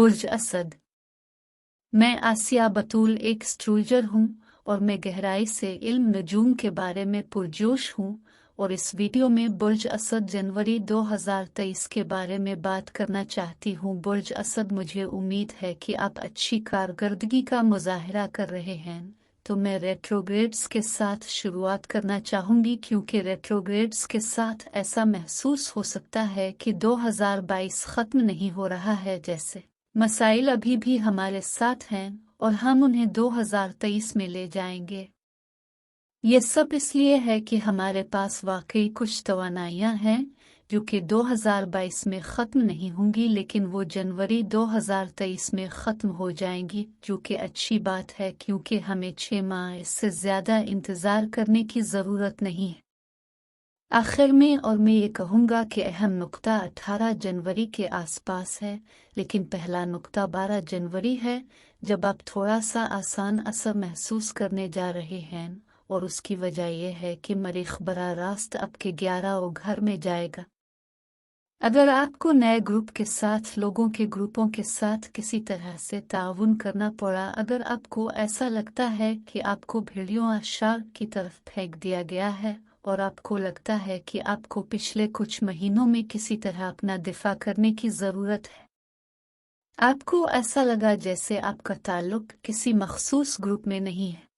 बुर्ज असद। मैं आसिया बतूल एक एस्ट्रोलॉजर हूँ और मैं गहराई से इल्म नजूम के बारे में पुरजोश हूँ और इस वीडियो में बुर्ज असद जनवरी 2023 के बारे में बात करना चाहती हूँ। बुर्ज असद, मुझे उम्मीद है कि आप अच्छी कारकर्दगी का मुजाहरा कर रहे हैं। तो मैं रेट्रोग्रेड्स के साथ शुरुआत करना चाहूँगी क्योंकि रेट्रोग्रेड्स के साथ ऐसा महसूस हो सकता है कि 2022 ख़त्म नहीं हो रहा है, जैसे मसाइल अभी भी हमारे साथ हैं और हम उन्हें 2023 में ले जाएंगे। ये सब इसलिए है कि हमारे पास वाकई कुछ तवानाइयाँ हैं जो कि 2022 में ख़त्म नहीं होंगी, लेकिन वो जनवरी 2023 में ख़त्म हो जाएंगी, जो कि अच्छी बात है क्योंकि हमें 6 माह इससे ज़्यादा इंतज़ार करने की ज़रूरत नहीं है। आखिर में और मैं ये कहूँगा कि अहम नुक्ता 18 जनवरी के आसपास है, लेकिन पहला नुक्ता 12 जनवरी है, जब आप थोड़ा सा आसान असर महसूस करने जा रहे हैं, और उसकी वजह यह है कि मरीख बराह रास्त आपके 11 घर में जाएगा। अगर आपको नए ग्रुप के साथ, लोगों के ग्रुपों के साथ किसी तरह से ताउन करना पड़ा, अगर आपको ऐसा लगता है कि आपको भेड़ियों आशार की तरफ फेंक दिया गया है और आपको लगता है कि आपको पिछले कुछ महीनों में किसी तरह अपना दिफा करने की ज़रूरत है, आपको ऐसा लगा जैसे आपका ताल्लुक किसी मखसूस ग्रुप में नहीं है,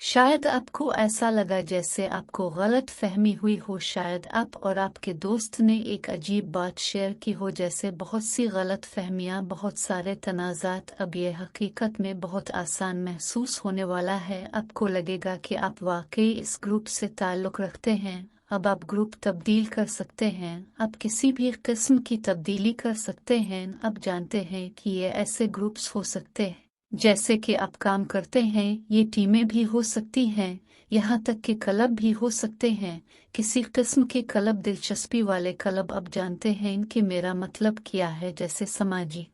शायद आपको ऐसा लगा जैसे आपको गलत फहमी हुई हो, शायद आप और आपके दोस्त ने एक अजीब बात शेयर की हो, जैसे बहुत सी गलत फहमियाँ, बहुत सारे तनाज़ात। अब ये हकीकत में बहुत आसान महसूस होने वाला है। आपको लगेगा कि आप वाकई इस ग्रुप से ताल्लुक़ रखते हैं। अब आप ग्रुप तब्दील कर सकते हैं, आप किसी भी किस्म की तब्दीली कर सकते हैं। आप जानते हैं कि ये ऐसे ग्रुप्स हो सकते हैं जैसे कि आप काम करते हैं, ये टीमें भी हो सकती हैं, यहाँ तक कि क्लब भी हो सकते हैं, किसी किस्म के क्लब, दिलचस्पी वाले क्लब। आप जानते हैं कि मेरा मतलब क्या है, जैसे समाजी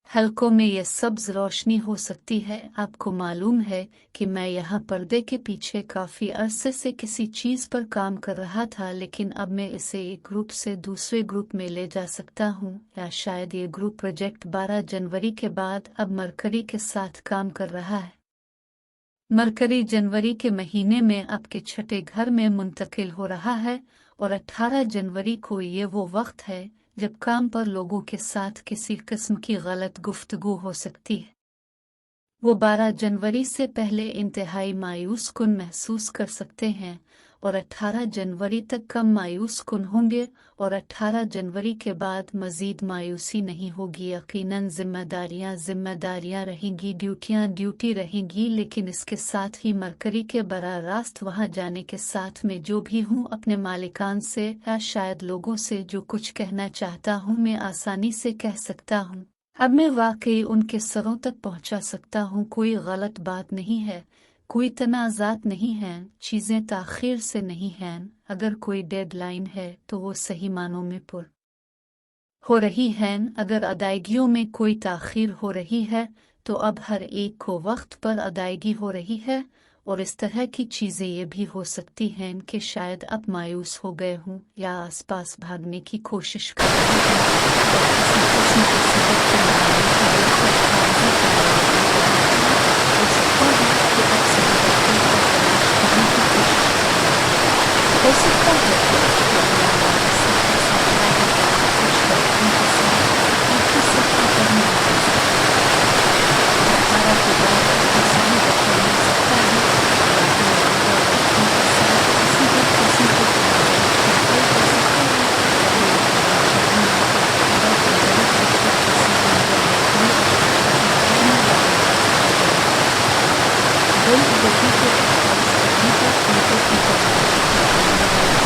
हलकों में यह सब्ज रोशनी हो सकती है। आपको मालूम है कि मैं यहाँ पर्दे के पीछे काफ़ी अरसे से किसी चीज़ पर काम कर रहा था, लेकिन अब मैं इसे एक ग्रुप से दूसरे ग्रुप में ले जा सकता हूँ, या शायद ये ग्रुप प्रोजेक्ट 12 जनवरी के बाद अब मरकरी के साथ काम कर रहा है। मरकरी जनवरी के महीने में आपके 6ठे घर में मुंतकिल हो रहा है और 18 जनवरी को ये वो वक्त है जब काम पर लोगों के साथ किसी किस्म की गलत गुफ्तगू हो सकती है। वो 12 जनवरी से पहले इंतहाई मायूस कुन महसूस कर सकते हैं और 18 जनवरी तक कम मायूस कुन होंगे, और 18 जनवरी के बाद मज़ीद मायूसी नहीं होगी। यकीनन जिम्मेदारियां रहेंगी, ड्यूटी रहेंगी, लेकिन इसके साथ ही मरकरी के बराह रास्त वहाँ जाने के साथ मैं जो भी हूँ अपने मालिकान से या शायद लोगों से जो कुछ कहना चाहता हूँ मैं आसानी से कह सकता हूँ। अब मैं वाकई उनके सरों तक पहुँचा सकता हूँ। कोई गलत बात नहीं है, कोई तनाज़ात नहीं हैं, चीज़ें ताख़ीर से नहीं हैं। अगर कोई डेडलाइन है तो वो सही मानों में पूरी हो रही हैं। अगर अदायगियों में कोई ताख़ीर हो रही है तो अब हर एक को वक्त पर अदायगी हो रही है, और इस तरह की चीज़ें ये भी हो सकती हैं कि शायद अब मायूस हो गए हों या आसपास भागने की कोशिश कर रहे हैं और किसी किस्म के सबक के हो सकता है कि अब से तलाश करने की कोशिश हो सकता है कि आपको अपना वापस ऐसा लगा है कि कुछ लड़कों के साथ आपकी सफर करने लगे। 18 के बाद ऐसा ही वक्त मिल सकता है कि आपको लगेगा लड़कों के साथ किसी भी किस्म के तनाज़ात हो सकता है। अब मैं कहना चाहूँगा कि 18 जनवरी तक कुछ चीज़ें रहेंगी और गति के 28 अभी तक उनके की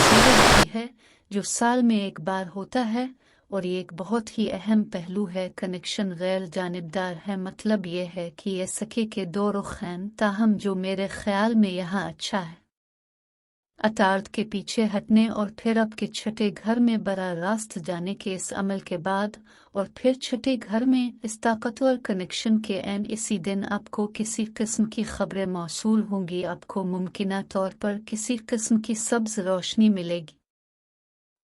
सूरज है जो साल में एक बार होता है, और ये एक बहुत ही अहम पहलू है। कनेक्शन गैर जानिबदार है, मतलब ये है कि ये सके के दो रुख हैं, ताहम जो मेरे ख्याल में यहाँ अच्छा है अतार्द के पीछे हटने और फिर आपके 6ठे घर में बराह रास्त जाने के इस अमल के बाद, और फिर 6ठे घर में इस ताकतवर कनेक्शन के एन इसी दिन आपको किसी किस्म की खबरें मौसूल होंगी। आपको मुमकिना तौर पर किसी किस्म की सब्ज रोशनी मिलेगी।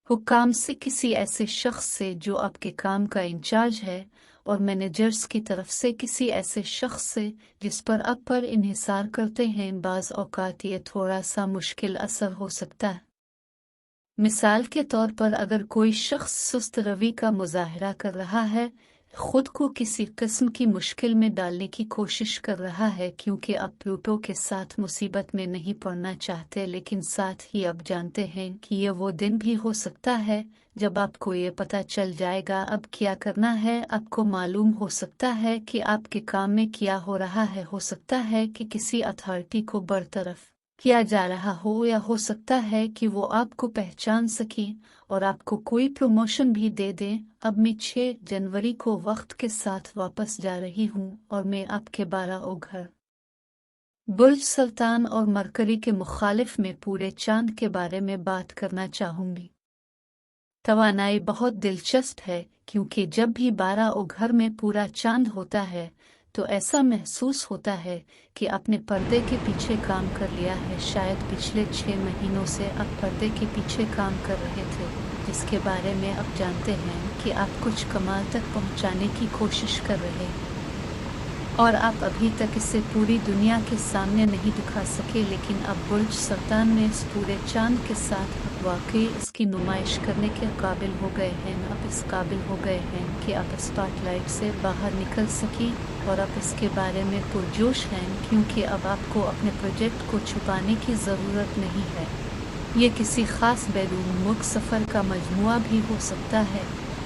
हुक्काम से, किसी ऐसे शख्स से जो आपके काम का इंचार्ज है, और मैनेजर्स की तरफ से किसी ऐसे शख्स से जिस पर आप पर इन्हिसार करते हैं, बाज़ औक़ात ये थोड़ा सा मुश्किल असर हो सकता है। मिसाल के तौर पर अगर कोई शख्स सुस्त रवि का मुजाहरा कर रहा है, खुद को किसी किस्म की मुश्किल में डालने की कोशिश कर रहा है, क्योंकि आप प्लूटो के साथ मुसीबत में नहीं पड़ना चाहते, लेकिन साथ ही आप जानते हैं कि ये वो दिन भी हो सकता है जब आपको ये पता चल जाएगा अब क्या करना है। आपको मालूम हो सकता है कि आपके काम में क्या हो रहा है, हो सकता है कि किसी अथॉरिटी को बरतरफ किया जा रहा हो, या हो सकता है कि वो आपको पहचान सके और आपको कोई प्रमोशन भी दे दें। अब मैं 6 जनवरी को वक्त के साथ वापस जा रही हूँ और मैं आपके 12 घर बुर्ज सुल्तान और मरकरी के मुखालिफ में पूरे चांद के बारे में बात करना चाहूँगी। तवानाई बहुत दिलचस्प है, क्योंकि जब भी 12 घर में पूरा चांद होता है तो ऐसा महसूस होता है कि आपने पर्दे के पीछे काम कर लिया है। शायद पिछले 6 महीनों से आप पर्दे के पीछे काम कर रहे थे, जिसके बारे में आप जानते हैं कि आप कुछ कमाल तक पहुंचाने की कोशिश कर रहे हैं, और आप अभी तक इसे पूरी दुनिया के सामने नहीं दिखा सके, लेकिन अब बुर्ज सुल्तान में इस पूरे चांद के साथ वाकई इसकी नुमाइश करने के काबिल हो गए हैं। आप इस काबिल हो गए हैं कि आप स्पॉटलाइट से बाहर निकल सकें, और आप इसके बारे में पुरजोश हैं, क्योंकि अब आपको अपने प्रोजेक्ट को छुपाने की ज़रूरत नहीं है। ये किसी ख़ास बैरून मुल्क सफ़र का मजमुआ भी हो सकता है,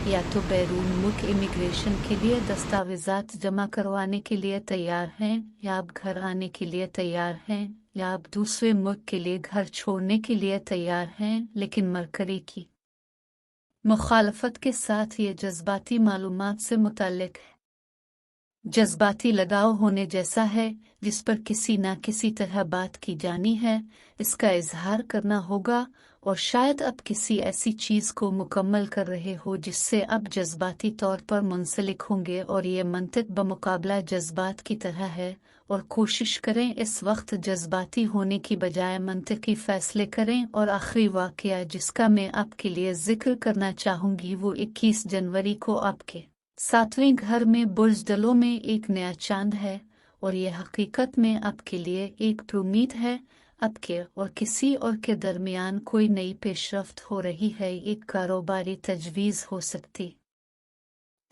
या तो बैरून मुल्क इमिग्रेशन के लिए दस्तावेज़ात जमा करवाने के लिए तैयार हैं, या आप घर आने के लिए तैयार हैं, या आप दूसरे मुल्क के लिए घर छोड़ने के लिए तैयार हैं। लेकिन मरकरी की मुखालफत के साथ ये जज्बाती मालूमात से मुताल्लिक है। जज्बाती लगाव होने जैसा है जिस पर किसी न किसी तरह बात की जानी है, इसका इजहार करना होगा, और शायद अब किसी ऐसी चीज़ को मुकम्मल कर रहे हो जिससे अब जज्बाती तौर पर मुंसलिक होंगे, और ये मंतिक बमुकाबला जज्बात की तरह है। और कोशिश करें इस वक्त जज्बाती होने की बजाय मंतिकी फैसले करें। और आखिरी वाक़या जिसका मैं आपके लिए जिक्र करना चाहूँगी वो 21 जनवरी को आपके 7वें घर में बुर्ज दलों में एक नया चांद है, और यह हकीकत में आपके लिए एक उम्मीद है। आपके और किसी और के दरमियान कोई नई पेशरफ्त हो रही है, एक कारोबारी तजवीज़ हो सकती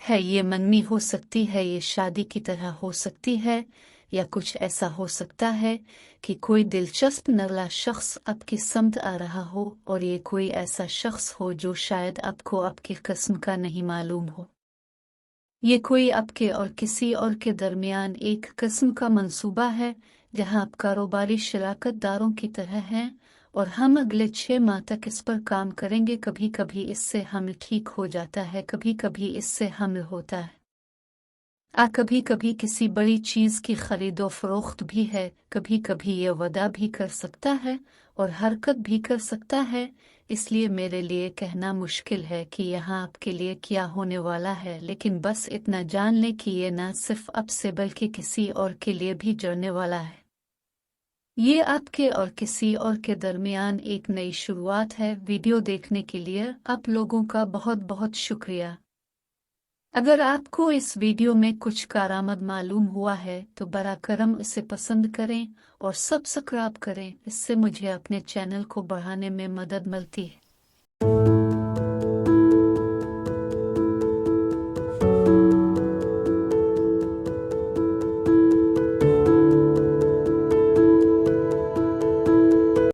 है, ये मनमी हो सकती है, ये शादी की तरह हो सकती है, या कुछ ऐसा हो सकता है कि कोई दिलचस्प नगला शख्स आपकी समत आ रहा हो, और ये कोई ऐसा शख्स हो जो शायद आपको आपकी किस्म का नहीं मालूम हो। ये कोई आपके और किसी और के दरमियान एक किस्म का मंसूबा है जहां आप कारोबारी शराकत दारों की तरह हैं, और हम अगले 6 माह तक इस पर काम करेंगे। कभी कभी इससे हमल ठीक हो जाता है, कभी कभी इससे हमल होता है, कभी कभी किसी बड़ी चीज़ की खरीदो फरोख्त भी है, कभी कभी ये वदा भी कर सकता है और हरकत भी कर सकता है। इसलिए मेरे लिए कहना मुश्किल है कि यहाँ आपके लिए क्या होने वाला है, लेकिन बस इतना जान लें कि ये न सिर्फ अब से बल्कि किसी और के लिए भी जड़ने वाला है। ये आपके और किसी और के दरमियान एक नई शुरुआत है। वीडियो देखने के लिए आप लोगों का बहुत बहुत शुक्रिया। अगर आपको इस वीडियो में कुछ कारामद मालूम हुआ है तो बरा करम इसे पसंद करें और सब्सक्राइब करें, इससे मुझे अपने चैनल को बढ़ाने में मदद मिलती है।